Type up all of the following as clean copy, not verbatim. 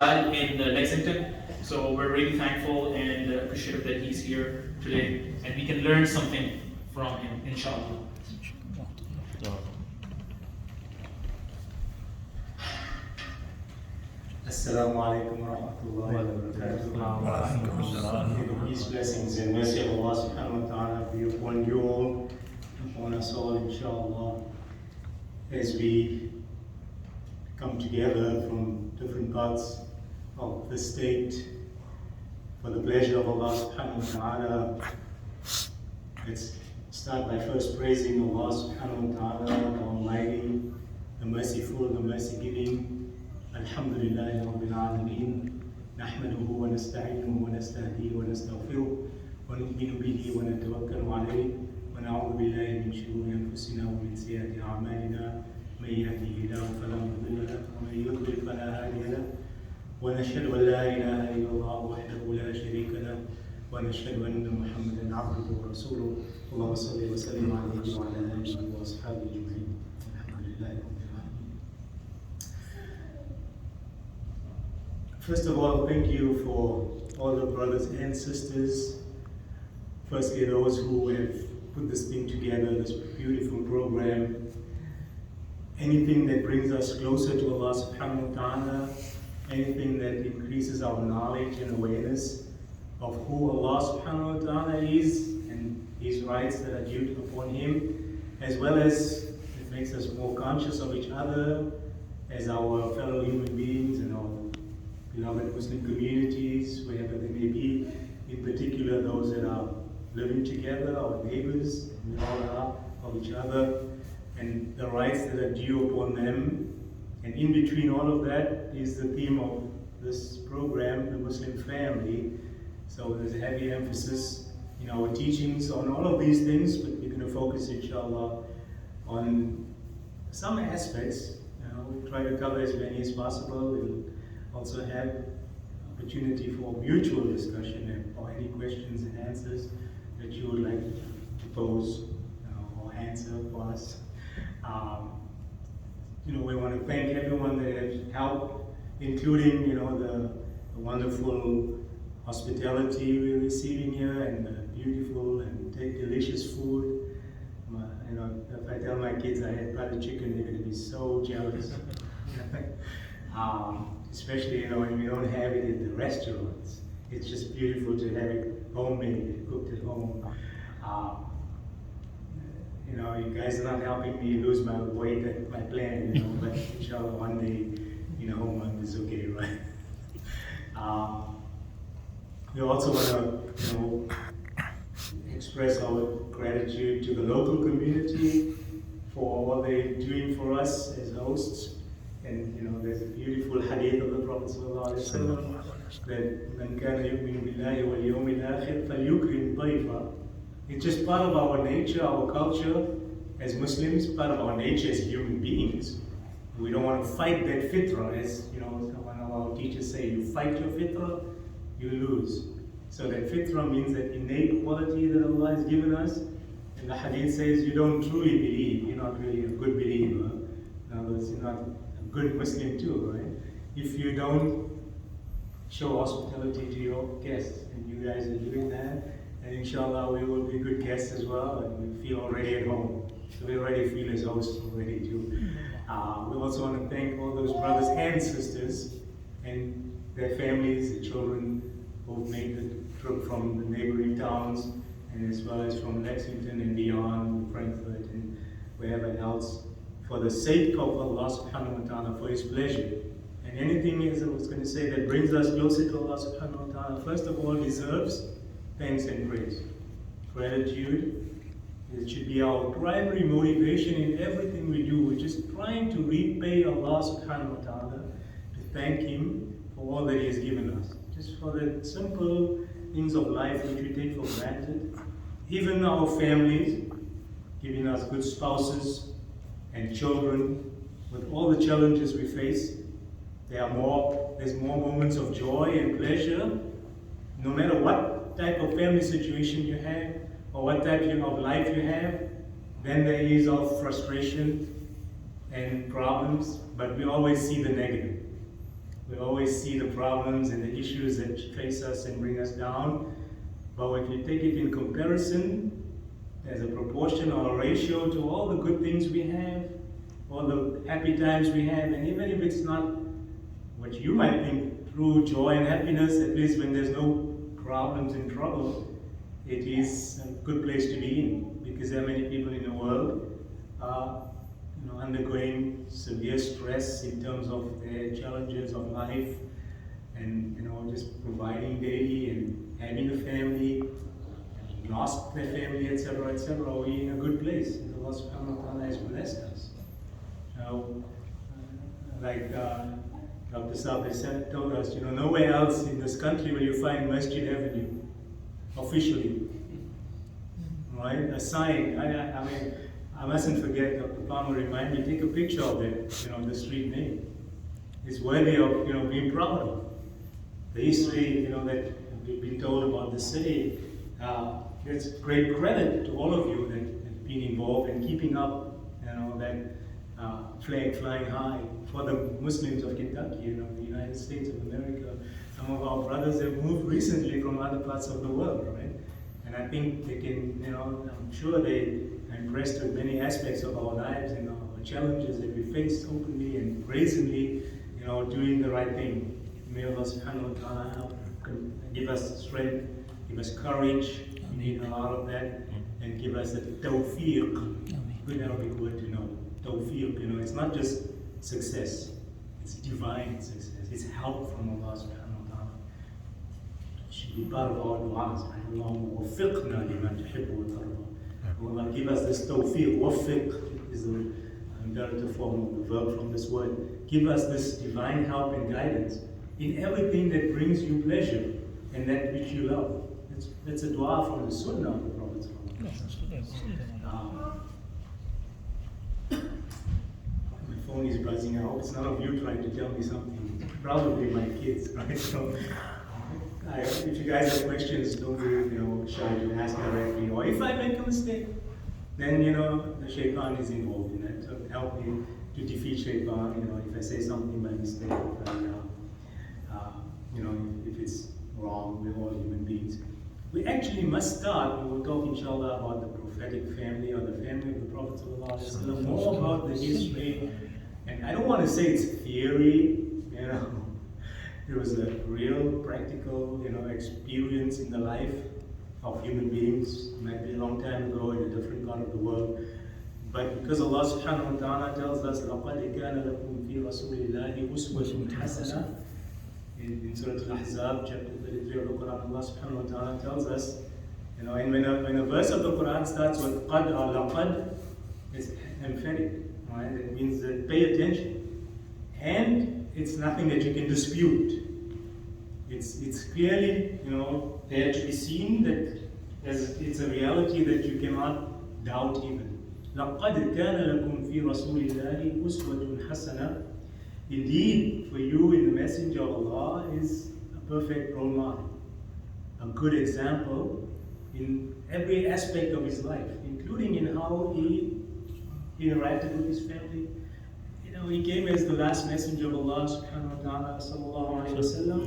in Lexington. So we're really thankful and appreciative that he's here today, and we can learn something from him, inshallah. Assalamu alaikum wa rahmatullahi wa barakatuh. Peace, blessings, and mercy of Allah subhanahu wa ta'ala be upon you all, upon us all, inshallah, as we come together from different parts of the state for the pleasure of Allah subhanahu wa ta'ala. Let's start by first praising Allah subhanahu wa ta'ala, the Almighty, the Merciful, the Mercy-giving. Alhamdulillahi Rabbil Alameen. Nahmaduhu wa nasta'inuhu wa nastahdihi wa nastaghfiruh wa nu'minu bihi wa natawakkalu alayhi wa na'udhu billahi min shururi anfusina wa min sayyiati a'malina. من يهده الله فلا مضل له ومن يضلل فلا هادي له ونشهد ان لا اله الا الله وحده لا شريك له ونشهد ان محمدا عبده ورسوله اللهم صل وسلم عليه وعلى اله واصحابه اجمعين الحمد لله رب العالمين. First of all, thank you for all the brothers and sisters, firstly those who have put this thing together, this beautiful program. Anything that brings us closer to Allah subhanahu wa ta'ala, anything that increases our knowledge and awareness of who Allah subhanahu wa ta'ala is and His rights that are due upon Him, as well as it makes us more conscious of each other as our fellow human beings and our beloved Muslim communities, wherever they may be, in particular those that are living together, our neighbors, and we all are of each other, and the rights that are due upon them. And in between all of that is the theme of this program, the Muslim family. So there's a heavy emphasis in our teachings on all of these things, but we're going to focus, inshallah, on some aspects. We'll try to cover as many as possible. We'll also have opportunity for mutual discussion or any questions and answers that you would like to pose or answer for us. We want to thank everyone that has helped, including the wonderful hospitality we're receiving here and the beautiful and delicious food. If I tell my kids I had butter chicken, they're going to be so jealous. Especially when we don't have it at the restaurants. It's just beautiful to have it homemade, cooked at home. You guys are not helping me lose my weight at my plan, but inshallah one day, home is okay, right? We also want to, express our gratitude to the local community for what they're doing for us as hosts. And there's a beautiful hadith of the Prophet ﷺ that man kana yu'minu billahi wal yawmil akhir falyukrim dayfa. It's just part of our nature, our culture as Muslims, part of our nature as human beings. We don't want to fight that fitrah, as one of our teachers say, you fight your fitrah, you lose. So that fitrah means that innate quality that Allah has given us. And the hadith says you don't truly believe, you're not really a good believer. In other words, you're not a good Muslim too, right? If you don't show hospitality to your guests, and you guys are doing that, and inshallah we will be good guests as well, and we feel already at home. So we already feel as hosts already too. We also want to thank all those brothers and sisters and their families, the children who've made the trip from the neighboring towns, and as well as from Lexington and beyond, Frankfurt and wherever else, for the sake of Allah subhanahu wa ta'ala, for His pleasure. And anything, as I was going to say, that brings us closer to Allah subhanahu wa ta'ala, first of all, deserves thanks and praise. Gratitude, it should be our primary motivation in everything we do. We're just trying to repay Allah subhanahu wa ta'ala, to thank Him for all that He has given us. Just for the simple things of life which we take for granted. Even our families, giving us good spouses and children, with all the challenges we face, there's more moments of joy and pleasure, no matter what type of family situation you have, or what type of life you have, then there is of frustration and problems, but we always see the negative. We always see the problems and the issues that face us and bring us down. But if you take it in comparison, as a proportion or a ratio to all the good things we have, all the happy times we have, and even if it's not what you might think true joy and happiness, at least when there's no problems and trouble, it is a good place to be in, because there are many people in the world undergoing severe stress in terms of their challenges of life, and just providing daily and having a family, and lost their family, etc., etc. Are we in a good place? Allah subhanahu wa ta'ala has blessed us. Like Dr. Sabri told us, nowhere else in this country will you find Masjid Avenue officially, right? A sign. I mean, I mustn't forget. Dr. Palmer remind me. Take a picture of it. The street name. It's worthy of being proud of. The history, that we've been told about the city. It's great credit to all of you that have been involved in keeping up, that flag flying high for the Muslims of Kentucky, the United States of America. Some of our brothers have moved recently from other parts of the world, right? And I think they can, I'm sure they are impressed with many aspects of our lives and our challenges that we face openly and brazenly, doing the right thing. May Allah subhanahu wa ta'ala help, give us strength, give us courage, need a lot of that, and give us the tawfiq, good Arabic word to know. Tawfiq, it's not just success, it's divine success, it's help from Allah subhanahu wa ta'ala. It should be part of our du'as. Allah give us this tawfiq. Wafiq is the imperative form of the verb from this word. Give us this divine help and guidance in everything that brings you pleasure and that which you love. That's a dua from the Sunnah of the Prophet. My phone is buzzing. I hope it's none of you trying to tell me something. It's probably my kids, right? So, if you guys have questions, don't be shy to ask directly. Or if I make a mistake, then the shaitan is involved in that. So help me to defeat shaitan. If I say something by mistake, if it's wrong, we're all human beings. We actually must start. We will talk, inshallah, about the prophetic family or the family of the Prophet ﷺ, more about the history. And I don't want to say it's theory. It was a real, practical, experience in the life of human beings. It might be a long time ago in a different part of the world. But because Allah subhanahu wa ta'ala tells us, لَقَدْ كَانَ لَكُمْ فِي رَسُولِ اللَّهِ أُسْوَةٌ حَسَنَةٌ in Surah Al-Ahzab, chapter 33 of the Quran, Allah subhanahu wa ta'ala tells us, and when a verse of the Quran starts with qad or laqad, it's emphatic, right? It means that pay attention. And it's nothing that you can dispute. It's clearly, there to be seen that it's a reality that you cannot doubt even. لَقَدْ كَانَ لَكُمْ فِي رَسُولِ اللَّهِ أُسْوَةٌ حَسَنَةٌ. Indeed, for you in the Messenger of Allah is a perfect role model, a good example in every aspect of his life, including in how he interacted with his family. He came as the last messenger of Allah subhanahu wa ta'ala sallallahu alayhi wa sallam.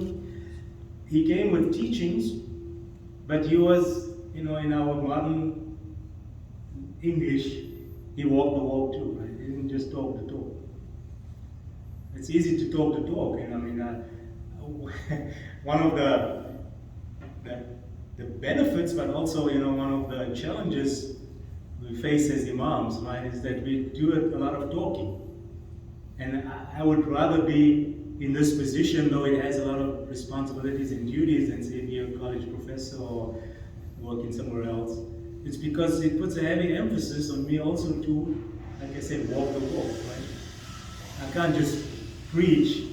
He came with teachings, but he was, in our modern English, he walked the walk too, right? He didn't just talk the talk. It's easy to talk the talk, one of the benefits, but also, one of the challenges we face as imams, right, is that we do a lot of talking. And I would rather be in this position, though it has a lot of responsibilities and duties, than say be a college professor or working somewhere else. It's because it puts a heavy emphasis on me also to, like I said, walk the walk, right? I can't just preach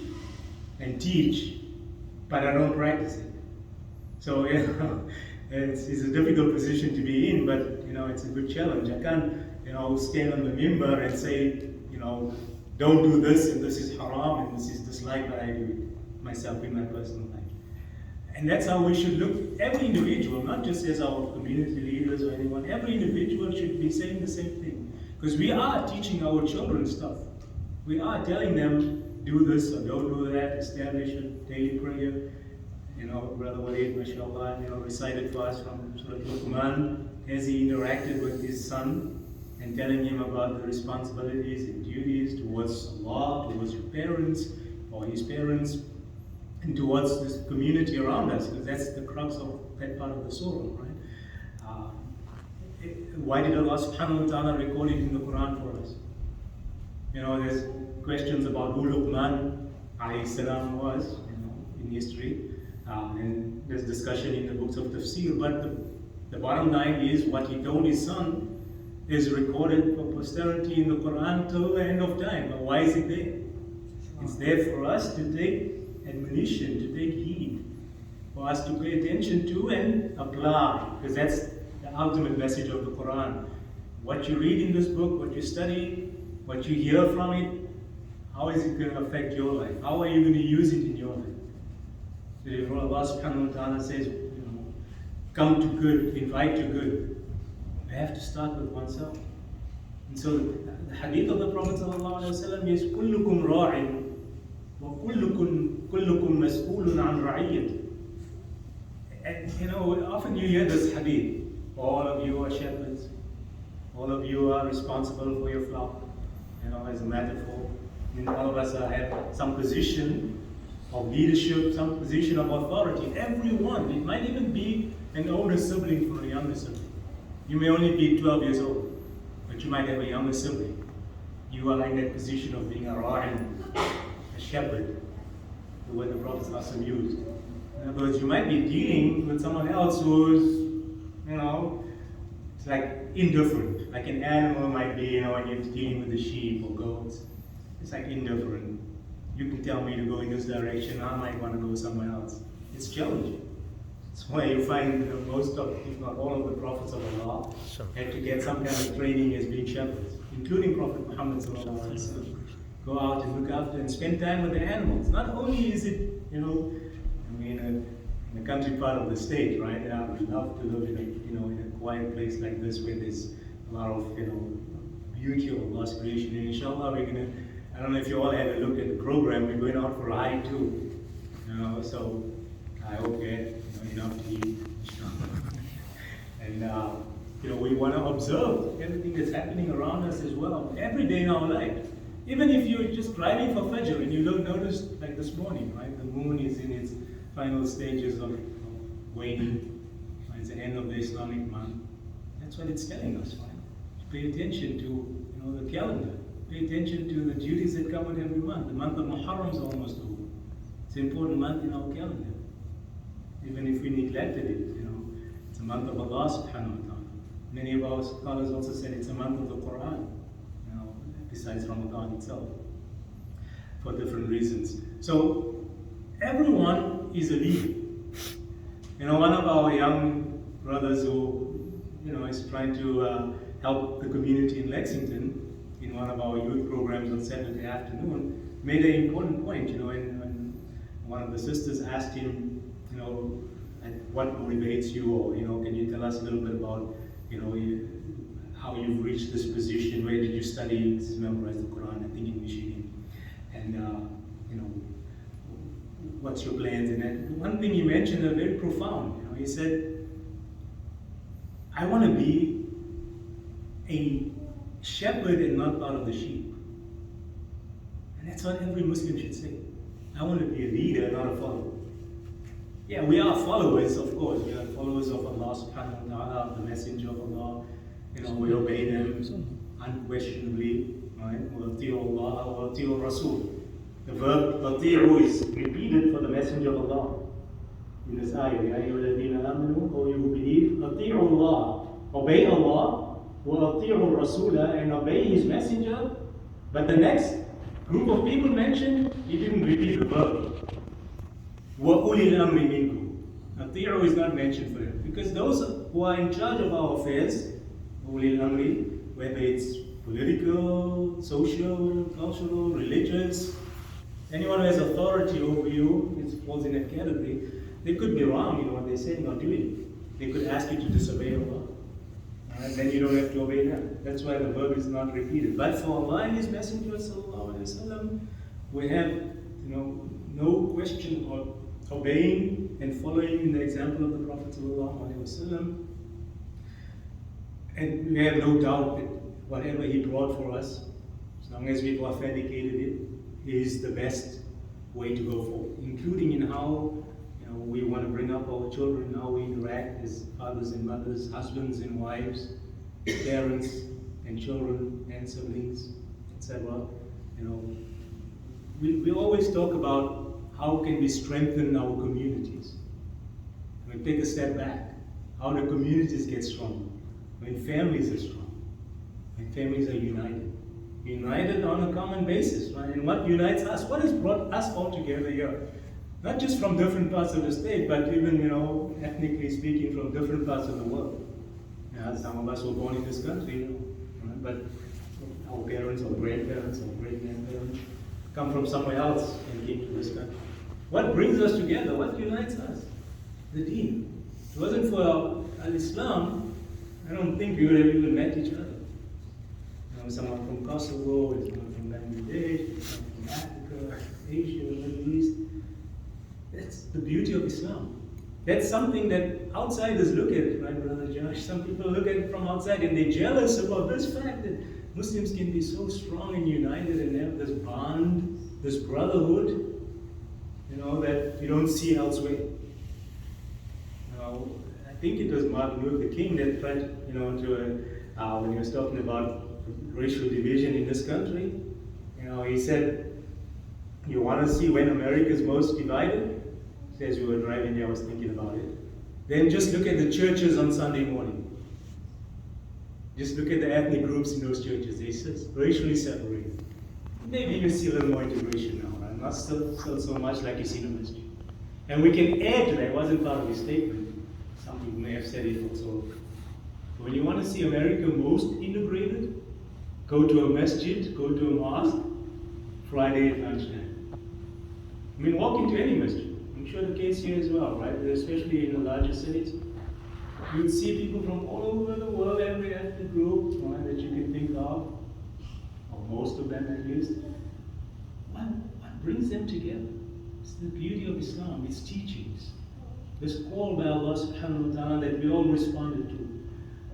and teach, but I don't practice it. So, it's a difficult position to be in, but, it's a good challenge. I can't, stand on the mimbar and say, don't do this, and this is haram, and this is disliked, but I do it myself in my personal life. And that's how we should look, every individual, not just as our community leaders or anyone, every individual should be saying the same thing. Because we are teaching our children stuff. We are telling them do this or don't do that, establish a daily prayer. You know, Brother Walid, mashallah, recited for us from Surah Luqman as he interacted with his son and telling him about the responsibilities and duties towards Allah, towards your parents or his parents, and towards this community around us, because that's the crux of that part of the surah, right? Why did Allah subhanahu wa ta'ala record it in the Quran for us? You know, there's questions about who Luqman alayhi salam was, in history, and there's discussion in the books of tafsir, but the bottom line is what he told his son is recorded for posterity in the Quran till the end of time. But why is it there? It's there for us to take admonition, to take heed, for us to pay attention to and apply, because that's the ultimate message of the Quran. What you read in this book, what you study, what you hear from it, how is it going to affect your life? How are you going to use it in your life? So Allah subhanahu wa ta'ala says, come to good, invite to good. You have to start with oneself. And so the hadith of the Prophet ﷺ is كُلُّكُمْ رَاعٍ وَكُلُّكُمْ مَسْئُولٌ عَنْ رَعِيَّةٍ. And often you hear this hadith. All of you are shepherds. All of you are responsible for your flock. As a metaphor. And all of us have some position of leadership, some position of authority. Everyone, it might even be an older sibling for a younger sibling. You may only be 12 years old, but you might have a younger sibling. You are in that position of being a ra'in, a shepherd, the word the Prophet used. In other words, you might be dealing with someone else who's, it's like indifferent. Like an animal might be, when you're dealing with the sheep or goats. It's like indifferent. You can tell me to go in this direction, I might want to go somewhere else. It's challenging. That's why you find most of, if not all of the prophets of Allah had to get some kind of training as being shepherds, including Prophet Muhammad. Go out and look after and spend time with the animals. Not only is it, in the country part of the state, right? I would love to live in a quiet place like this where there's a lot of, beauty of Allah's creation. And inshallah, we're gonna, I don't know if you all had a look at the program, we're going out for a hike too. So I hope you had enough to eat. And we want to observe everything that's happening around us as well, every day in our life. Even if you're just driving for Fajr and you don't notice, like this morning, right? The moon is in its final stages of waning. Right? It's the end of the Islamic month. That's what it's telling us, right? Pay attention to the calendar. Pay attention to the duties that come with every month. The month of Muharram is almost over. It's an important month in our calendar. Even if we neglected it, it's a month of Allah subhanahu wa ta'ala. Many of our scholars also said it's a month of the Quran, besides Ramadan itself, for different reasons. So everyone is a leader. One of our young brothers who, is trying to help the community in Lexington, in one of our youth programs on Saturday afternoon, made an important point, and one of the sisters asked him, what motivates you, or, can you tell us a little bit about, how you've reached this position, where did you study, memorize the Quran, I think in Michigan, and, what's your plans? And one thing he mentioned, very profound, he said, I want to be a shepherd and not part of the sheep. And that's what every Muslim should say. I want to be a leader, not a follower. Yeah, we are followers, of course. We are followers of Allah subhanahu wa ta'ala, the messenger of Allah. We obey them unquestionably. Right? وَأَطِيعُوا اللَّهَ وَأَطِيعُوا الرَّسُولَ. The verb أَطِيعُوا is repeated for the messenger of Allah. In this ayah, يَا أَيُّهَا الَّذِينَ آمَنُوا, O you who believe, أَطِيعُوا اللَّهَ. Obey Allah, وَأَطِيعُوا الرَّسُولَ, and obey His messenger. But the next group of people mentioned, he didn't repeat the verb. وَأُولِي الْأَمْرِ مِنْكُمْ. أَطِيعُوا is not mentioned for him. Because those who are in charge of our affairs, أُولِي الْأَمْرِ, whether it's political, social, cultural, religious, anyone who has authority over you, it falls in that category. They could be wrong in what they're saying or doing. They could ask you to disobey Allah. Then you don't have to obey them. That's why the verb is not repeated. But for Allah and His Messenger, sallallahu alaihi wasallam, we have, no question of obeying and following the example of the Prophet ﷺ. And we have no doubt that whatever he brought for us, as long as we've authenticated it, is the best way to go forward, including in how we want to bring up our children, how we interact as fathers and mothers, husbands and wives, parents and children and siblings, etc. We always talk about how can we strengthen our communities. We take a step back, how the communities get stronger, when families are strong, when families are united on a common basis, right? And what unites us, what has brought us all together here? Not just from different parts of the state, but even, ethnically speaking, from different parts of the world. Some of us were born in this country, right? But our parents or grandparents or great-grandparents come from somewhere else and came to this country. What brings us together? What unites us? The deen. If it wasn't for Al-Islam, I don't think we would have even met each other. Someone from Kosovo, someone from Bangladesh, someone from Africa, Asia, Middle East. That's the beauty of Islam. That's something that outsiders look at it, right, Brother Josh? Some people look at it from outside and they're jealous about this fact that Muslims can be so strong and united and have this bond, this brotherhood, that you don't see elsewhere. I think it was Martin Luther King that tried, when he was talking about racial division in this country, he said, you want to see when America is most divided? As we were driving here, I was thinking about it. Then just look at the churches on Sunday morning. Just look at the ethnic groups in those churches. They're racially separated. Maybe you see a little more integration now, right? Not still so much like you see in the masjid. And we can add to that. It wasn't part of his statement. Some people may have said it also. But when you want to see America most integrated, go to a masjid, go to a mosque, Friday at lunchtime. Walk into any masjid. I'm sure the case here as well, right? Especially in the larger cities. You'll see people from all over the world, every ethnic group, right, that you can think of, or most of them at least. What brings them together? It's the beauty of Islam, its teachings. This call by Allah subhanahu wa ta'ala that we all responded to.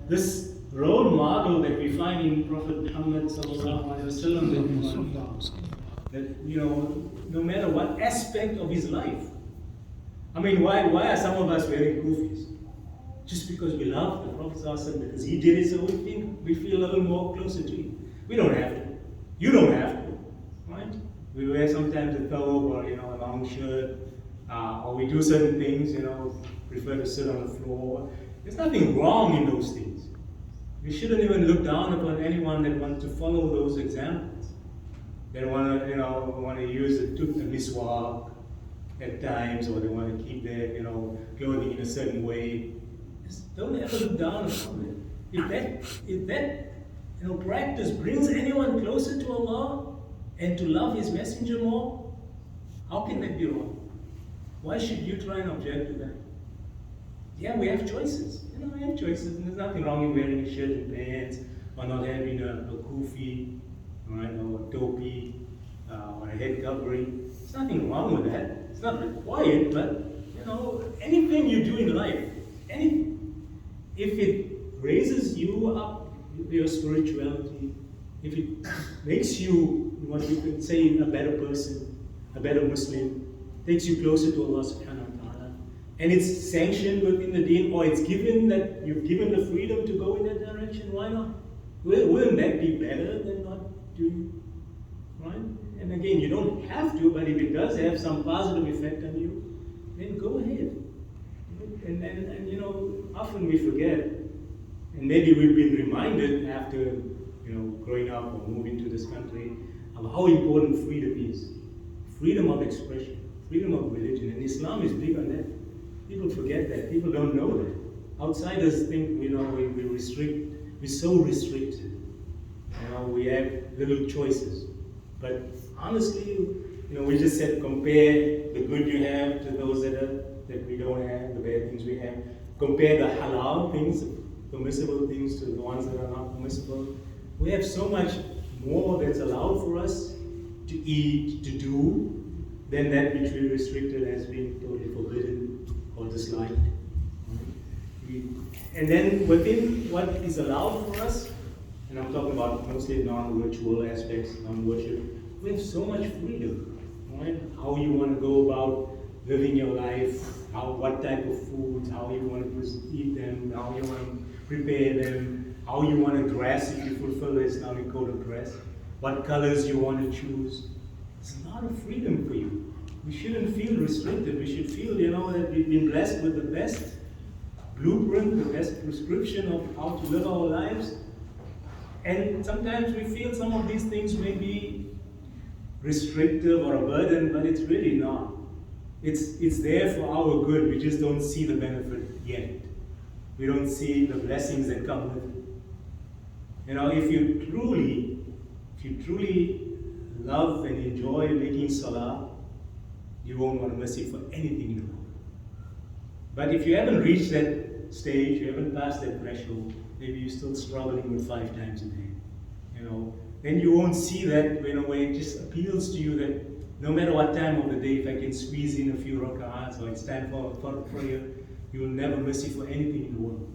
This role model that we find in Prophet Muhammad sallallahu alaihi wasallam, that no matter what aspect of his life. Why are some of us wearing kufis? Just because we love the Prophet ﷺ, because he did it, so we feel a little more closer to him. We don't have to. You don't have to, right? We wear sometimes a thobe or a long shirt, or we do certain things, prefer to sit on the floor. There's nothing wrong in those things. We shouldn't even look down upon anyone that wants to follow those examples. They want to use a miswak at times, or they want to keep their clothing in a certain way. Just don't ever look down upon it. If that practice brings anyone closer to Allah and to love His Messenger more, how can that be wrong? Why should you try and object to that? Yeah, we have choices. We have choices, and there's nothing wrong in wearing a shirt and pants, or not having a kufi, right, or a topi, or a head covering. There's nothing wrong with that. It's not required, but anything you do in life, if it raises you up, your spirituality, if it makes you what you could say a better person, a better Muslim, takes you closer to Allah subhanahu wa ta'ala, and it's sanctioned within the deen, or it's given that you've given the freedom to go in that direction, why not? Wouldn't that be better than not doing, right? And again, you don't have to, but if it does have some positive effect on you, then go ahead. And often we forget, and maybe we've been reminded after growing up or moving to this country, of how important freedom is. Freedom of expression, freedom of religion, and Islam is big on that. People forget that. People don't know that. Outsiders think we restrict. We're so restricted. We have little choices. But honestly, we just said compare the good you have to those that we don't have, the bad things we have. Compare the halal things, permissible things, to the ones that are not permissible. We have so much more that's allowed for us to eat, to do, then that which we restricted has been totally forbidden or disliked. And then within what is allowed for us, and I'm talking about mostly non-ritual aspects, non-worship, we have so much freedom, right? How you want to go about living your life, what type of foods, how you want to eat them, how you want to prepare them, how you want to dress if you fulfill the Islamic code of dress, what colors you want to choose. It's a lot of freedom for you. We shouldn't feel restricted. We should feel, that we've been blessed with the best blueprint, the best prescription of how to live our lives. And sometimes we feel some of these things may be restrictive or a burden, but it's really not. It's there for our good. We just don't see the benefit yet. We don't see the blessings that come with it. If you truly love and enjoy making salah, you won't want to miss it for anything in the world. But if you haven't reached that stage, you haven't passed that threshold, maybe you're still struggling with 5 times a day, then you won't see that, where it just appeals to you that no matter what time of the day, if I can squeeze in a few rak'ahs or it's time for prayer, you will never miss it for anything in the world.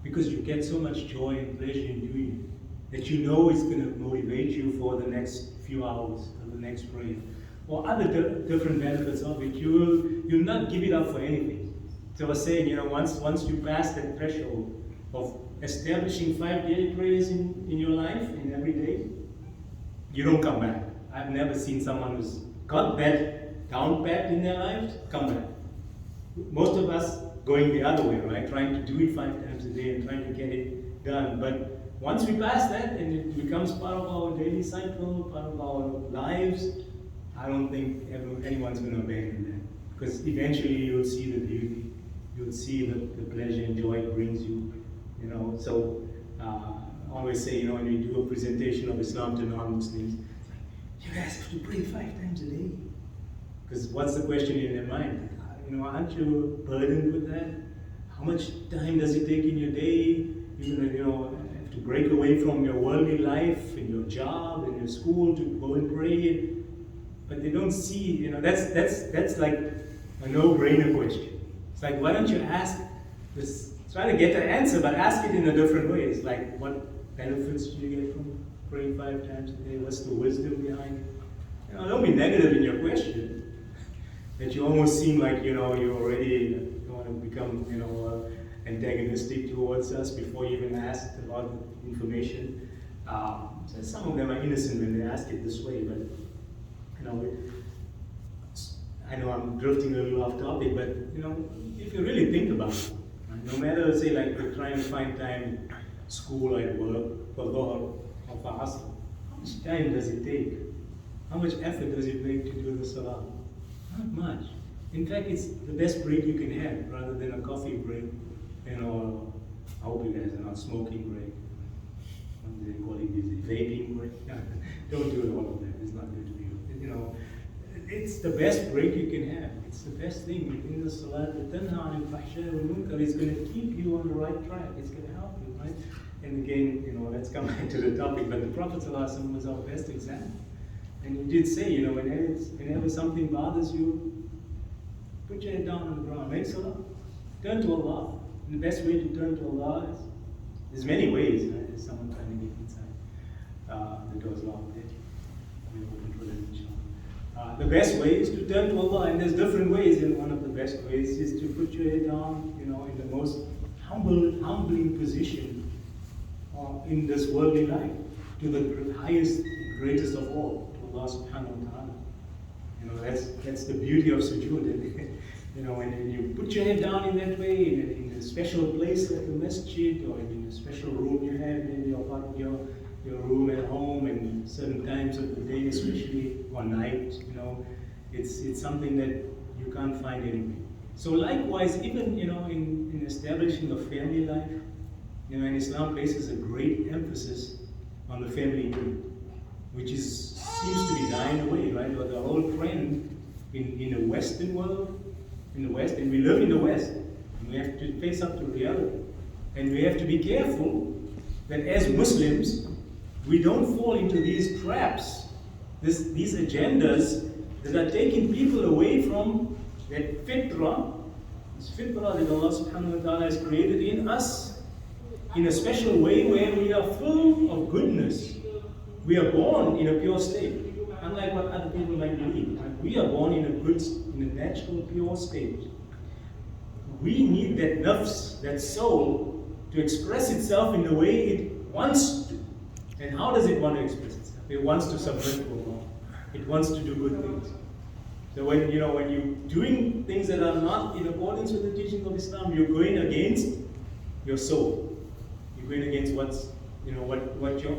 Because you get so much joy and pleasure in doing it, that it's going to motivate you for the next few hours, or the next prayer, or other different benefits of it. You'll not give it up for anything. So I was saying, once you pass that threshold of establishing 5 daily prayers in your life, in every day, you don't come back. I've never seen someone who's got that down pat in their lives come back. Most of us going the other way, right? Trying to do it 5 times a day and trying to get it done. But once we pass that and it becomes part of our daily cycle, part of our lives, I don't think anyone's going to abandon that. Because eventually you'll see the beauty, you'll see the pleasure and joy it brings you. So I always say, when we do a presentation of Islam to non-Muslims, you guys have to pray 5 times a day. Because what's the question in their mind? Aren't you burdened with that? How much time does it take in your day? Have to break away from your worldly life and your job and your school to go and pray. But they don't see, that's like a no-brainer question. It's like, why don't you ask this? Try to get the answer, but ask it in a different way. It's like, what benefits do you get from praying 5 times a day? What's the wisdom behind it? Don't be negative in your question. That you almost seem like, you already want to become, antagonistic towards us before you even asked about the information. So some of them are innocent when they ask it this way, but, I know I'm drifting a little off topic, but, if you really think about it, right? No matter, say, like you're trying to find time at school or at work for Dhuhr or for Asr, how much time does it take? How much effort does it make to do the Salah? Not much. In fact, it's the best break you can have, rather than a coffee break, I hope you guys are not smoking break. What do they call it? Is it vaping break? Don't do all of that. It's not good for you. It's the best break you can have. It's the best thing. In the Salat, the tanha anil fahsha wal munkar is going to keep you on the right track. It's going to help you, right? And again, let's come back to the topic. But the Prophet ﷺ was our best example. And he did say, whenever something bothers you, put your head down on the ground, make salah, turn to Allah. And the best way to turn to Allah is, there's many ways, right? There's someone trying to get inside. The door's locked there. We're open for that, inshallah. The best way is to turn to Allah, and there's different ways, and one of the best ways is to put your head down, in the most humbling position in this worldly life, to the highest, greatest of all, to Allah subhanahu wa ta'ala. That's the beauty of sujood. When you put your head down in that way, in a special place like a masjid, or in a special room you have, maybe you're part of your room at home, and certain times of the day, especially, or night, it's something that you can't find anywhere. So likewise, even, in establishing a family life, and Islam places a great emphasis on the family unit, which seems to be dying away, right? Or the whole trend in the Western world, in the West, and we live in the West, and we have to face up to reality. And we have to be careful that as Muslims, we don't fall into these traps these agendas that are taking people away from that fitrah, this fitrah that Allah subhanahu wa ta'ala has created in us in a special way where we are full of goodness. We are born in a pure state. Unlike what other people might believe. We are born in a natural, pure state. We need that nafs, that soul, to express itself in the way it wants to. And how does it want to express itself? It wants to submit to Allah. It wants to do good things. So when you're doing things that are not in accordance with the teachings of Islam, you're going against your soul. You're going against what your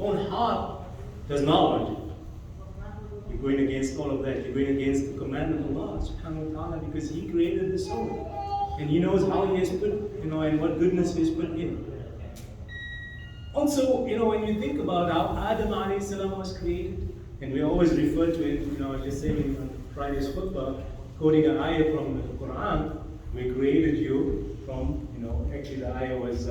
own heart does not want. You're going against all of that. You're going against the command of Allah subhanahu wa ta'ala, because He created the soul. And He knows how He has put, and what goodness He has put in. Also, when you think about how Adam alayhi salam was created, and we always refer to it, just saying on Friday's khutbah, quoting an ayah from the Quran, we created you from, actually the ayah was,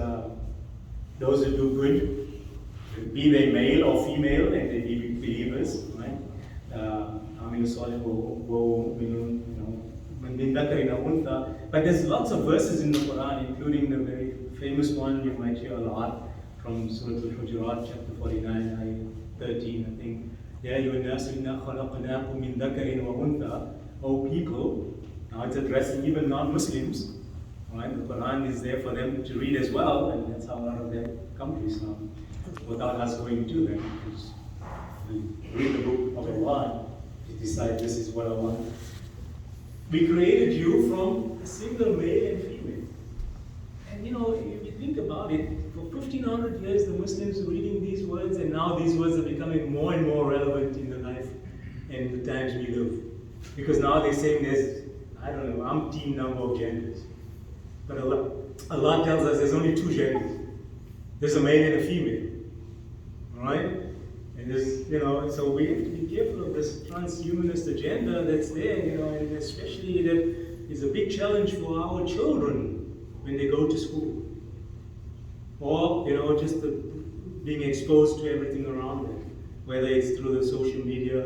those who do good, be they male or female, and they be believers, right? But there's lots of verses in the Quran, including the very famous one you might hear a lot from Surah Al-Hujurat, chapter 49, ayah 13, I think. Ya ayyuhan nasu inna khalaqnakum min dhakarin wa untha. O people, now it's addressing even non-Muslims. Right? The Quran is there for them to read as well, and that's how a lot of them come to Islam, without us going to them. Just read the book of Allah, you decide this is what I want. We created you from a single male and female. And if you think about it, for 1500 years the Muslims were reading these words, and now these words are becoming more and more relevant in the life and the times we live. Because now they're saying there's, umpteen number of genders. But Allah tells us there's only two genders. There's a male and a female. Alright? And there's, so we have to be careful of this transhumanist agenda that's there, and especially that is a big challenge for our children when they go to school. Or, just being exposed to everything around them, whether it's through the social media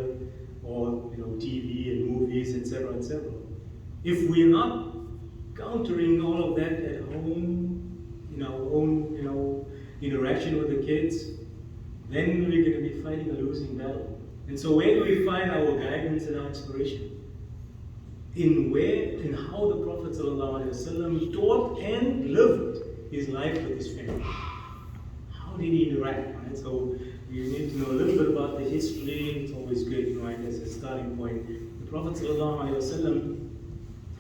or, TV and movies, etc., etc. If we're not countering all of that at home, in our own, interaction with the kids, then we're going to be fighting a losing battle. And so where do we find our guidance and our inspiration? In how the Prophet ﷺ taught and lived his life with his family. How did he interact? Right? So you need to know a little bit about the history. It's always good, right, as a starting point. The Prophet ﷺ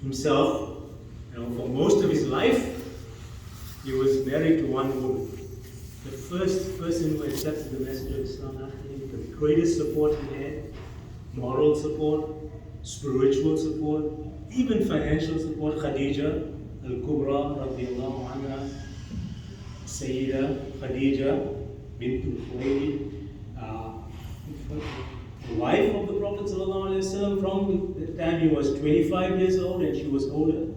himself, for most of his life, he was married to one woman. The first person who accepted the message of Islam after him, the greatest support he had, moral support, spiritual support, even financial support, Khadija al-Kubra radiyallahu anha, Sayyida Khadija bint Khuwaylid, the wife of the Prophet ﷺ from the time he was 25 years old and she was older.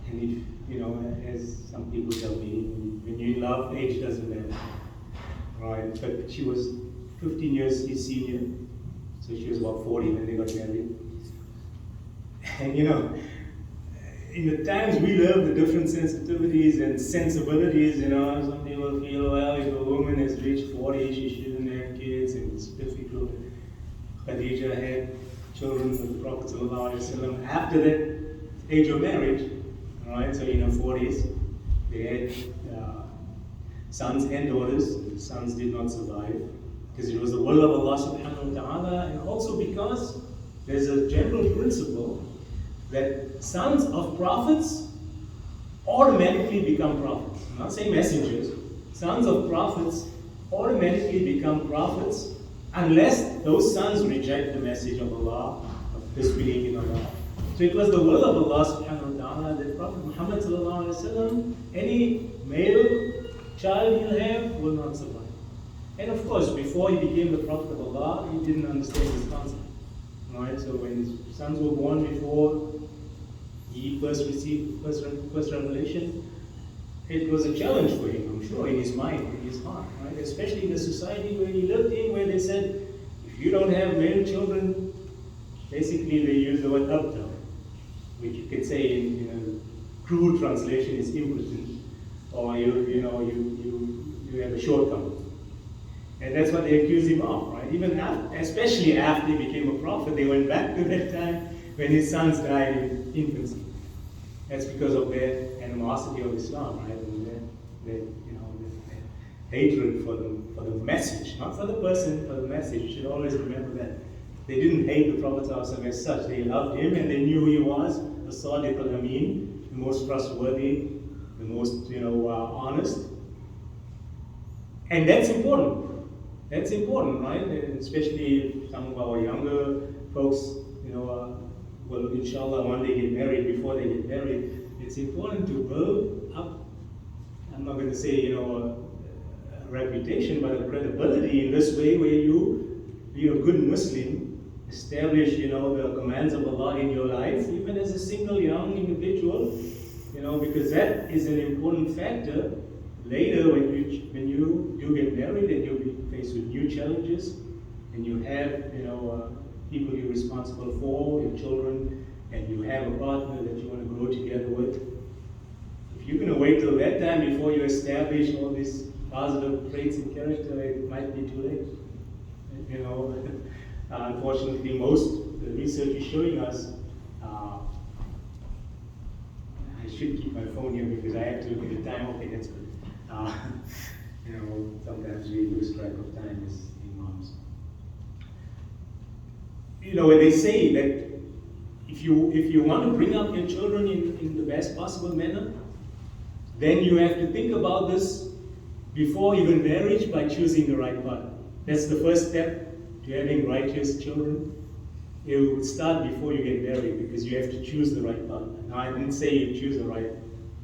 And as some people tell me, when you're in love, age doesn't matter. Right? But she was 15 years his senior, so she was about 40 when they got married. And in the times we live, the different sensitivities and sensibilities, some people feel, well, if a woman has reached 40, she shouldn't have kids, and it's difficult. Khadija had children with the Prophet ﷺ after that age of marriage. Right, so in her 40s, they had sons and daughters. The sons did not survive because it was the will of Allah subhanahu wa ta'ala, and also because there's a general principle that sons of prophets automatically become prophets. I'm not saying messengers. Sons of prophets automatically become prophets unless those sons reject the message of Allah, of disbelief in Allah. So it was the will of Allah subhanahu wa ta'ala that Prophet Muhammad sallallahu alaihi wasallam, any male child he'll have will not survive. And of course, before he became the Prophet of Allah, he didn't understand this concept. Right? So when his sons were born before he first received first revelation, it was a challenge for him, I'm sure, in his mind, in his heart, right? Especially in the society where he lived in, where they said, if you don't have male children, basically they use the word uptown, which you could say in a crude translation is impotent, or you have a shortcoming. And that's what they accused him of, right? Even after, especially after he became a prophet, they went back to that time when his sons died in infancy. That's because of their animosity of Islam, right? And their hatred for the message, not for the person, for the message. You should always remember that. They didn't hate the Prophet as such. They loved him, and they knew who he was, the Sadiq al-Amin, the most trustworthy, the most honest. And that's important. That's important, right? And especially some of our younger folks, will inshallah one day get married. Before they get married, it's important to build up, I'm not going to say a reputation, but a credibility in this way, where you be a good Muslim, establish the commands of Allah in your life, even as a single young individual, because that is an important factor. Later, when you do get married and you'll be faced with new challenges, and you have people you're responsible for, your children, and you have a partner that you want to grow together with. If you're going to wait till that time before you establish all these positive traits and character, it might be too late. Unfortunately, the research is showing us. I should keep my phone here because I have to look at the time. Okay, that's good. Sometimes we lose track of time as imams. When they say that if you want to bring up your children in the best possible manner, then you have to think about this before even marriage by choosing the right partner. That's the first step to having righteous children. It would start before you get married, because you have to choose the right partner. Now, I didn't say you choose the right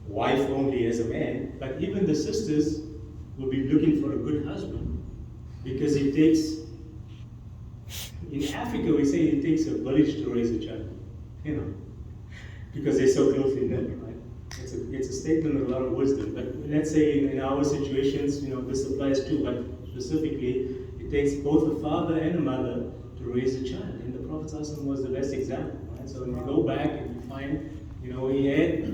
wife only as a man, but even the sisters will be looking for a good husband, because it takes, in Africa we say it takes a village to raise a child, because they're so closely knit, right? It's a statement with a lot of wisdom, but let's say in our situations, this applies too, but specifically, it takes both a father and a mother to raise a child, and the Prophet was the best example, right? So when you go back and you find, he had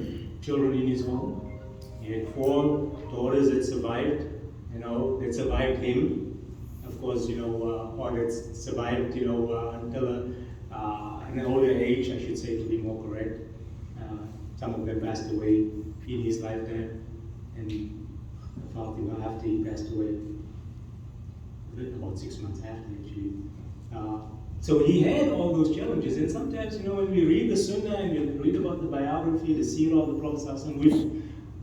children in his home. He had 4 daughters that survived, that survived him, of course, or that survived, until an older age, I should say, to be more correct. Some of them passed away in his lifetime, and Fatima after he passed away, about 6 months after, actually. So he had all those challenges, and sometimes, when we read the Sunnah and we read about the biography, the seerah of the Prophet,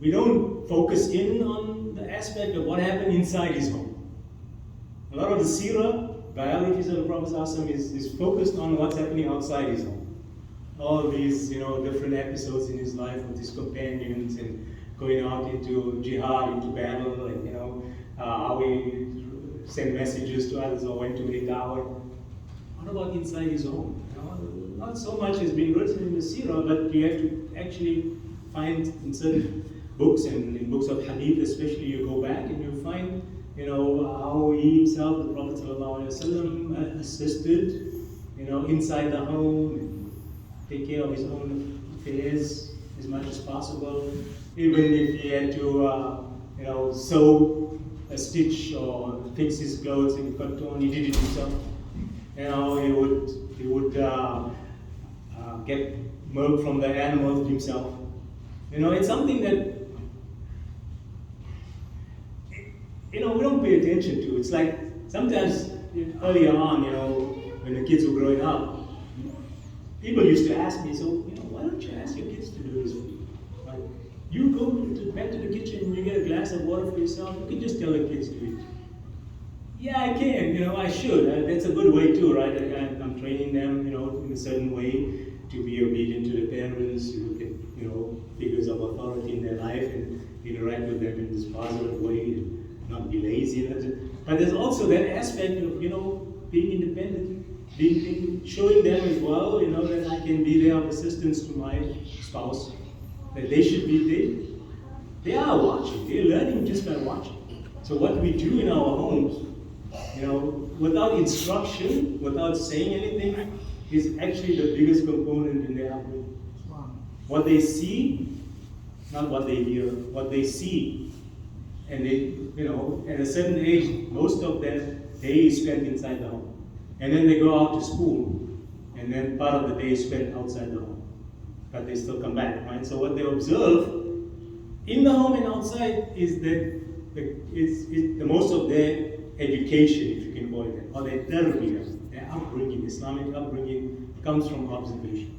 we don't focus in on the aspect of what happened inside his home. A lot of the seerah, biographies of the Prophet is focused on what's happening outside his home. All of these, different episodes in his life with his companions, and going out into jihad, into battle, and how he sent messages to others or went to a da'wah. What about inside his home? Not so much has been written in the seerah, but you have to actually find in certain books, and in books of hadith especially, you go back and you find how he himself, the Prophet ﷺ, assisted inside the home, and take care of his own affairs as much as possible. Even if he had to sew a stitch or fix his clothes in cotton, he did it himself. He would get milk from the animals himself. It's something that we don't pay attention to. It's like sometimes earlier on, when the kids were growing up, people used to ask me, so why don't you ask your kids to do this for you? Like, you go back to the kitchen and you get a glass of water for yourself. You can just tell the kids to do it. Yeah, I can, I should. That's a good way too, right? I'm training them, in a certain way to be obedient to the parents, to look at, figures of authority in their life and interact with them in this positive way and not be lazy. But there's also that aspect of, being independent, showing them as well, that I can be there of assistance to my spouse, that they should be They are watching. They're learning just by watching. So what we do in our homes, without instruction, without saying anything, is actually the biggest component in their upbringing. Wow. What they see, not what they hear, what they see. And they, at a certain age, most of them, day is spent inside the home. And then they go out to school, and then part of the day is spent outside the home. But they still come back, right? So what they observe in the home and outside is that the most of their education, if you can call it that, or their tarbiyah, their upbringing, Islamic upbringing, comes from observation.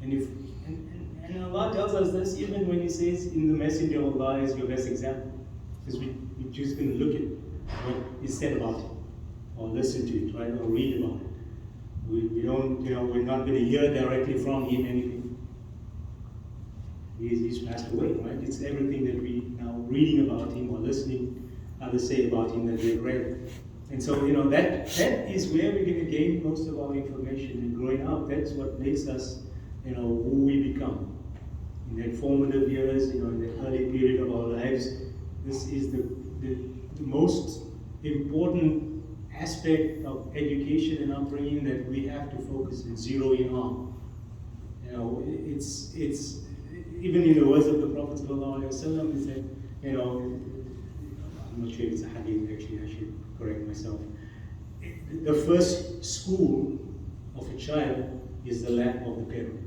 And Allah tells us this even when He says, in the Messenger of Allah is your best example. Because we're just going to look at what is said about it, or listen to it, right, or read about it. We don't, we're not going to hear directly from Him anything. He's passed away, right? It's everything that we now reading about Him or listening others say about Him that we've read. And so, that is where we're going to gain most of our information. And growing up, that's what makes us, who we become. In that formative years, in the early period of our lives, this is the most important aspect of education and upbringing that we have to focus and zero in on. It's even in the words of the Prophet ﷺ, he said, I'm not sure if it's a hadith, actually, I should correct myself. The first school of a child is the lap of the parent.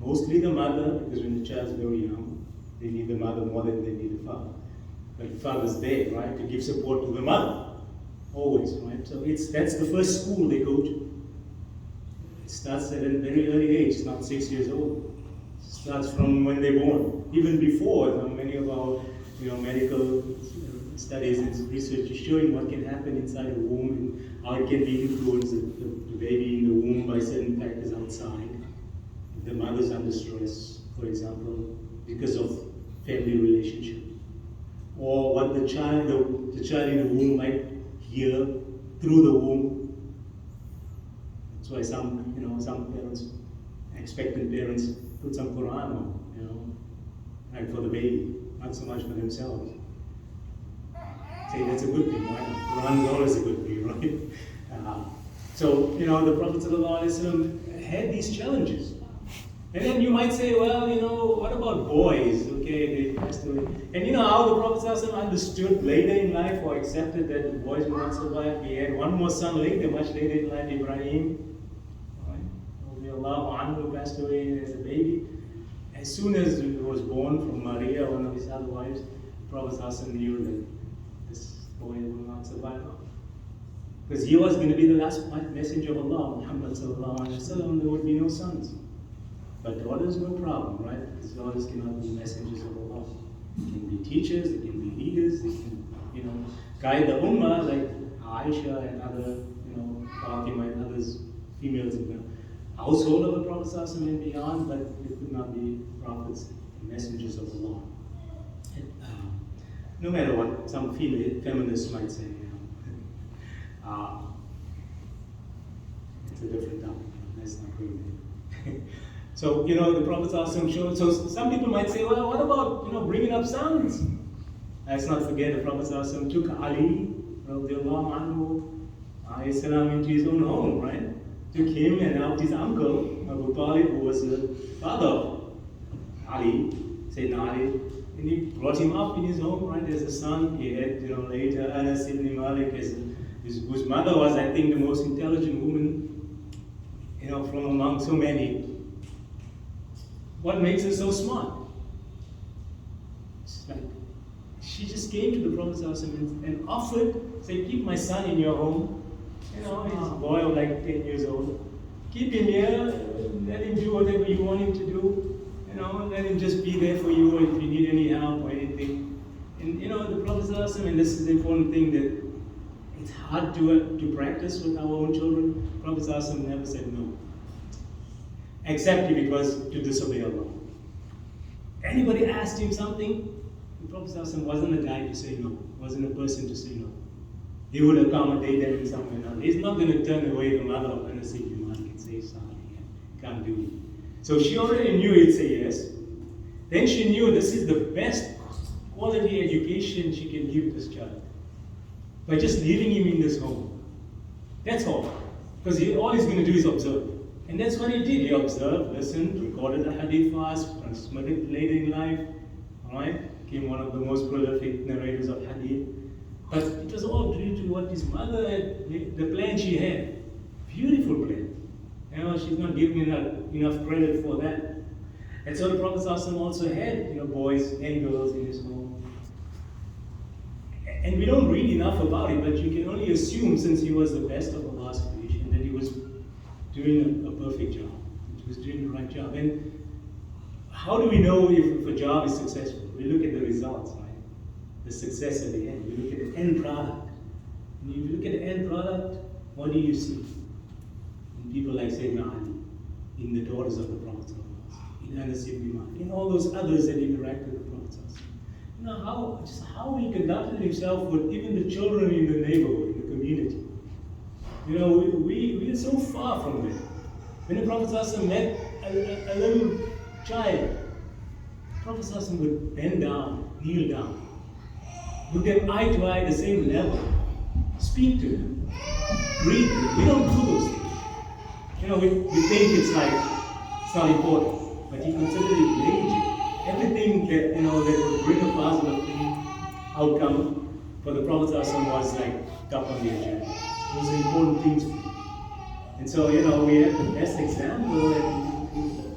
Mostly the mother, because when the child's very young, they need the mother more than they need the father. But the father's there, right, to give support to the mother, always, right? So that's the first school they go to. It starts at a very early age. It's not 6 years old. It starts from when they're born. Even before, many of our medical studies and research is showing what can happen inside a womb and how it can be influenced, the baby in the womb, by certain factors outside. The mother's under stress, for example, because of family relationship. Or what the child in the womb might hear through the womb. That's why some parents, expectant parents, put some Quran on, right, for the baby, not so much for themselves. Say that's a good thing, right? Quran is always a good thing, right? So, the Prophet ﷺ had these challenges. And then you might say, well, what about boys? Okay, they passed away. And how the Prophet ﷺ understood later in life or accepted that the boys will not survive. He had one more son later, much later in life, Ibrahim. Allah anhu passed away as a baby. As soon as he was born from Maria, one of his other wives, the Prophet ﷺ knew that this boy will not survive. Because he was going to be the last messenger of Allah, Muhammad sallallahu alaihi wasallam. There would be no sons. But daughters, no problem, right? Because daughters cannot be messengers of Allah. They can be teachers, they can be leaders, they can, guide the ummah like Aisha and other, Fatima and others, females in the household of the Prophet ﷺ and beyond, but they could not be prophets and messengers of Allah. No matter what some feminists might say, it's a different topic. That's not good. So, the Prophet ﷺ showed, so some people might say, well, what about, bringing up sons? Let's not forget the Prophet ﷺ took Ali, radiallahu anhu, salam, into his own home, right? Took him and helped his uncle, Abu Talib, who was the father of Ali, Sayyidina Ali, and he brought him up in his home, right, as a son. He had, later Anas ibn Malik, whose mother was, I think, the most intelligent woman, from among so many. What makes her so smart? It's like, she just came to the Prophet ﷺ and offered, say, keep my son in your home. He's a boy of like 10 years old. Keep him here, let him do whatever you want him to do. Let him just be there for you if you need any help or anything. And the Prophet ﷺ, and this is the important thing that it's hard to practice with our own children. The Prophet ﷺ never said no. Except if it was to disobey Allah. Anybody asked him something, the Prophet ﷺ wasn't a guy to say no, wasn't a person to say no. He would accommodate them in some way or another. He's not going to turn away the mother of Anas ibn Malik and say, sorry, can't do it. So she already knew he'd say yes. Then she knew this is the best quality education she can give this child by just leaving him in this home. That's all. Because all he's going to do is observe. And that's what he did. He observed, listened, recorded the hadith for us, transmitted later in life. Alright? Became one of the most prolific narrators of hadith. But it was all due to what his mother had, the plan she had. Beautiful plan. You know, she's not giving enough credit for that. And so the Prophet also had, boys and girls in his home. And we don't read enough about it, but you can only assume, since he was the best of Allah's creation, that he was doing a perfect job. He was doing the right job. And how do we know if a job is successful? We look at the results, right? The success at the end. We look at the end product. And if you look at the end product, what do you see? In people like Sayyidina Ali, in the daughters of the Prophet, in Anas ibn Malik, in all those others that interact with the Prophet. How he conducted himself with even the children in the neighborhood, in the community. We are so far from that. When the Prophet met a little child, the Prophet would bend down, kneel down, look them eye to eye at the same level, speak to them, greet them. We don't do those things. We think it's not important, but he considered it major. Everything that that would bring a positive outcome for the Prophet was top on the agenda. Those are important things. And so we have the best example. And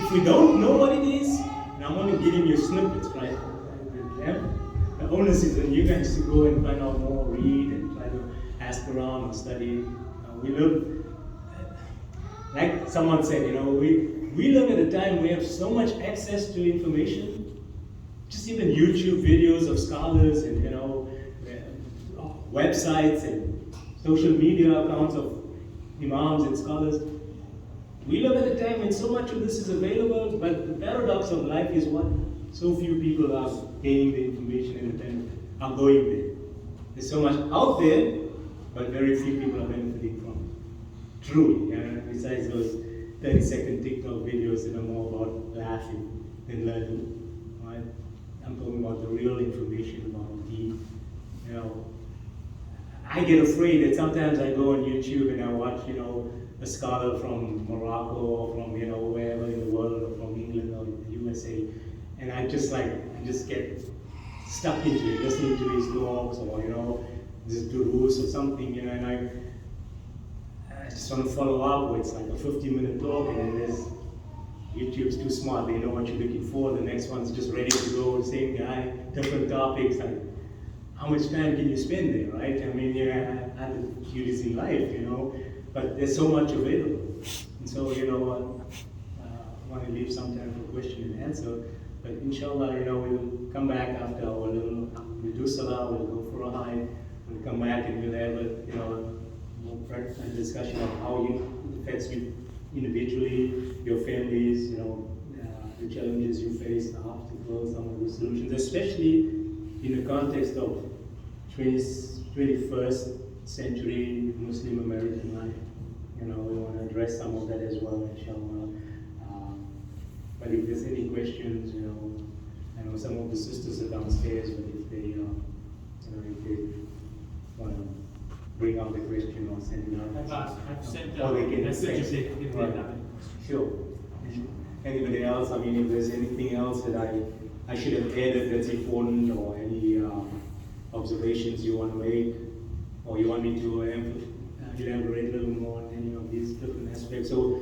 if we don't know what it is, and I'm only giving you snippets, right? The onus is on you guys to go and find out more, read, and try to ask around or study. We live, like someone said, we live at a time we have so much access to information, just even YouTube videos of scholars and websites and social media accounts of imams and scholars. We live at a time when so much of this is available, but the paradox of life is what? So few people are gaining the information and the benefit, are going there. There's so much out there, but very few people are benefiting from it. Truly, besides those 30-second TikTok videos that are more about laughing than learning, right? I'm talking about the real information about deep. I get afraid that sometimes I go on YouTube and I watch, a scholar from Morocco or from, wherever in the world, or from England or the USA, and I just get stuck into it, listening to his talks or, this duruus or something, and I just want to follow up with a 15-minute talk, and then there's YouTube's too smart, they know what you're looking for, the next one's just ready to go, same guy, different topics, how much time can you spend there, right? I mean, I have duties in life, but there's so much available. And so, I want to leave some time for question and answer, but inshallah, we'll come back after our little, we'll do salah, we'll go for a hike, we'll come back and we'll have a discussion of how it affects you individually, your families, the challenges you face, the obstacles, some of the solutions, especially in the context of 21st century Muslim American life. We want to address some of that as well, inshallah. But if there's any questions, I know some of the sisters are downstairs, but if they, if they want to bring out the question or send it out. I've sent or they can message if they right. have any. Sure. Anybody else? I mean, if there's anything else that I should have added that's important, or any observations you want to make, or you want me to elaborate a little more on any of these different aspects. So,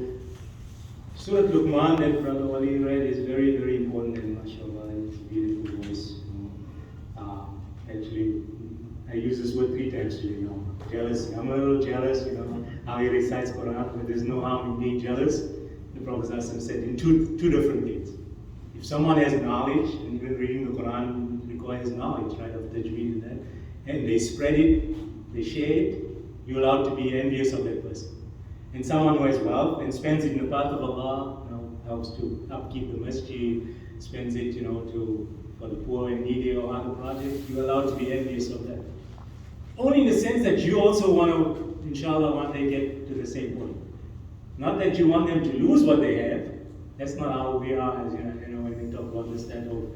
Surah Luqman that Brother Wali read is very, very important, and mashallah, it's a beautiful voice. Actually, I use this word 3 times today, jealousy. I'm a little jealous, how he recites Quran, but there's no harm in being jealous. The Prophet said in two different things. If someone has knowledge, and even reading the Quran requires knowledge, right, of tajweed and that, and they spread it, they share it, you're allowed to be envious of that person. And someone who has wealth and spends it in the path of Allah, helps to upkeep the masjid, spends it, for the poor and needy or other projects, you're allowed to be envious of that. Only in the sense that you also want to, inshallah, one day get to the same point. Not that you want them to lose what they have. That's not how we are, as when we talk about this, that of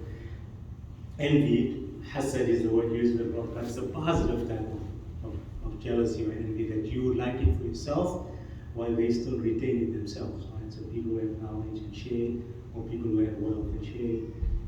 envied. Hasad is the word used by the Prophet. It's a positive type of jealousy or envy, that you would like it for yourself while they still retain it themselves. Right? So people who have knowledge and share, or people who have wealth and share.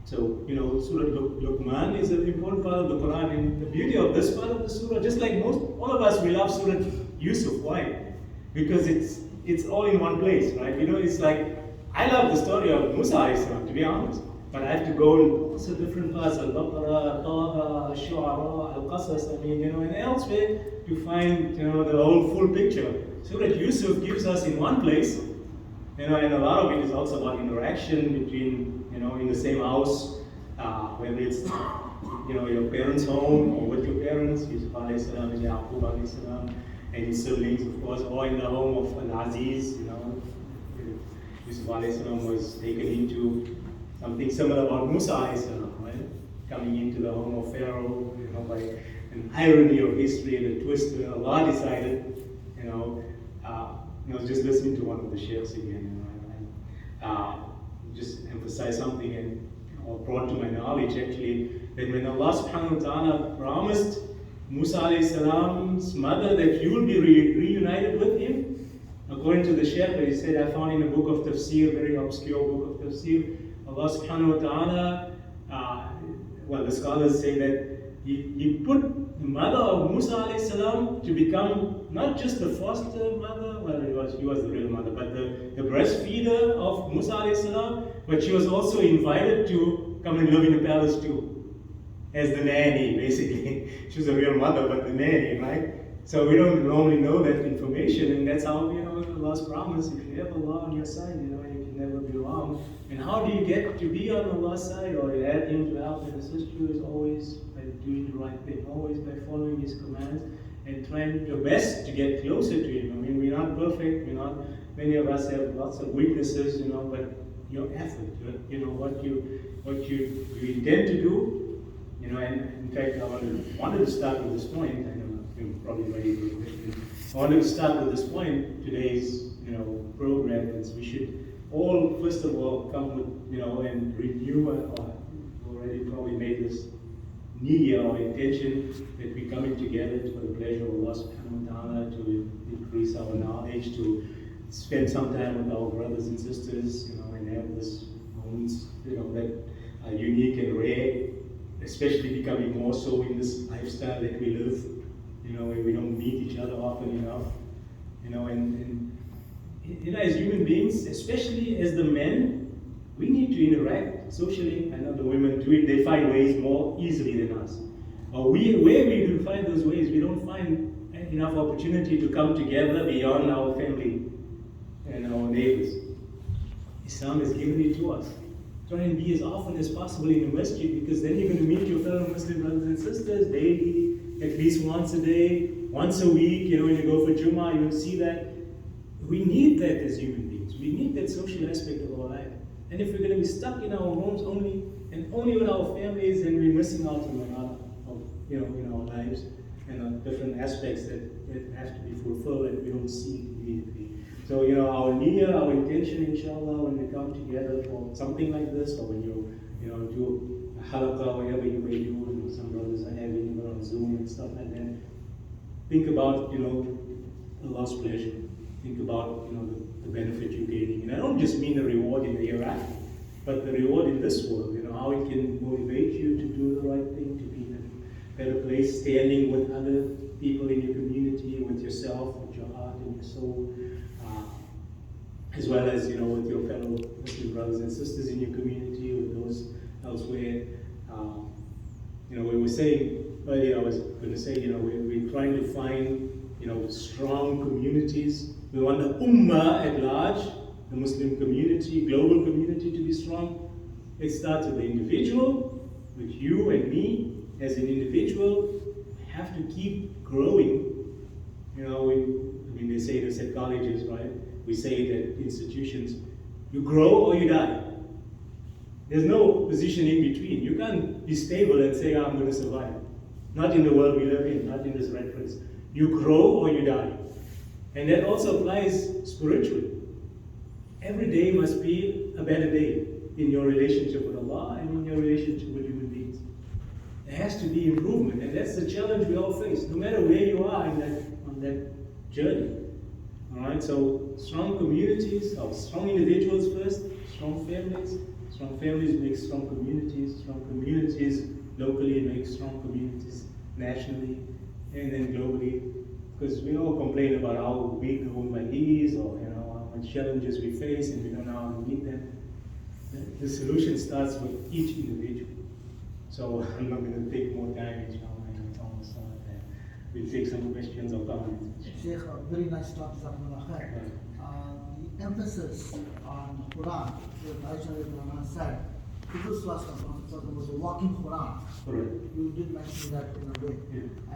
So, Surah Luqman is an important part of the Quran. And the beauty of this part of the surah, just like all of us, we love Surah Yusuf. Why? Because it's all in one place, right? It's like, I love the story of Musa alayhi salam, to be honest. But I have to go in also different parts, Al-Baqarah, Taha, Al-Shu'ara, Al-Qasas, and elsewhere to find, the whole full picture. Surah Yusuf gives us in one place, and a lot of it is also about interaction between, in the same house, whether it's, your parents' home or with your parents, Yusuf alayhi salam and Yaqub alayhi salam, and his siblings, of course, or in the home of Al-Aziz, Yusuf alayhi salam was taken into something similar about Musa alayhi salam, right? Coming into the home of Pharaoh, by an irony of history and a twist where Allah decided, I was just listening to one of the sheikhs again, just emphasize something or brought to my knowledge actually, that when Allah subhanahu wa ta'ala promised Musa alayhi salam's mother that you will be reunited with him, according to the sheikh, he said, I found in a book of tafsir, very obscure book of tafsir, Allah subhanahu wa ta'ala, the scholars say that he put the mother of Musa alayhi salam to become not just the foster mother, she was the real mother, but the breastfeeder of Musa alayhi salam, but she was also invited to come and live in the palace too, as the nanny, basically. She was a real mother, but the nanny, right? So we don't normally know that information, and that's how, Allah's promise, if you have Allah on your side, you can never be wrong. And how do you get to be on Allah's side, or add Him to help and assist you, is always by doing the right thing, always by following His commands, and trying your best to get closer to Him. I mean, we're not perfect, many of us have lots of weaknesses, but your effort, what you intend to do, and in fact, I wanted to start with this point. I know you're probably ready for it. I wanted to start with this point. Today's, program is we should all, first of all, come with, and renew, or already probably made this niyyah or intention that we're coming together for the pleasure of Allah subhanahu wa ta'ala, to increase our knowledge, to spend some time with our brothers and sisters, and have this moments, that are unique and rare, especially becoming more so in this lifestyle that we live, where we don't meet each other often enough, and as human beings, especially as the men, we need to interact socially. I know the women do it, they find ways more easily than us. Or where we do find those ways, we don't find enough opportunity to come together beyond our family and our neighbors. Islam has given it to us. Try and be as often as possible in the masjid, because then you're going to meet your fellow Muslim brothers and sisters daily, at least once a day, once a week, when you go for Jummah, you'll see that. We need that as human beings. We need that social aspect of our life. And if we're going to be stuck in our homes only, and only with our families, then we're missing out on a lot of, in our lives, and different aspects that have to be fulfilled and we don't see immediately. So, our niyyah, our intention, inshallah, when we come together for something like this, or when you, do a halaqah, whatever you may do, some brothers are having on Zoom and stuff like that, think about, Allah's pleasure. Think about, the benefit you're gaining. And I don't just mean the reward in the hereafter, but the reward in this world, how it can motivate you to do the right thing, to be in a better place, standing with other people in your community, with yourself, with your heart and your soul, as well as, with your fellow Muslim brothers and sisters in your community, with those elsewhere. We were saying earlier, I was going to say, we're trying to find, strong communities. We want the ummah at large, the Muslim community, global community, to be strong. It starts with the individual, with you and me as an individual. We have to keep growing. They say this at colleges, right? We say it at institutions. You grow or you die. There's no position in between. You can't be stable and say, I'm going to survive. Not in the world we live in, not in this rat race. You grow or you die. And that also applies spiritually. Every day must be a better day in your relationship with Allah and in your relationship with human beings. there has to be improvement, and that's the challenge we all face, no matter where you are on that journey. All right, so strong communities, or strong individuals first, strong families make strong communities locally make strong communities nationally, and then globally, because we all complain about how weak the Ummah is, or how much challenges we face, and we don't know how to meet them. The solution starts with each individual. So I'm not going to take more time, inshallah, and it's almost time. We'll take some questions or comments. Sheikh, a very nice talk, Jazakumullah khair. The emphasis on Quran, like Aisha said, Prophet was a walking Quran. Correct. You did mention that in a way. Yeah.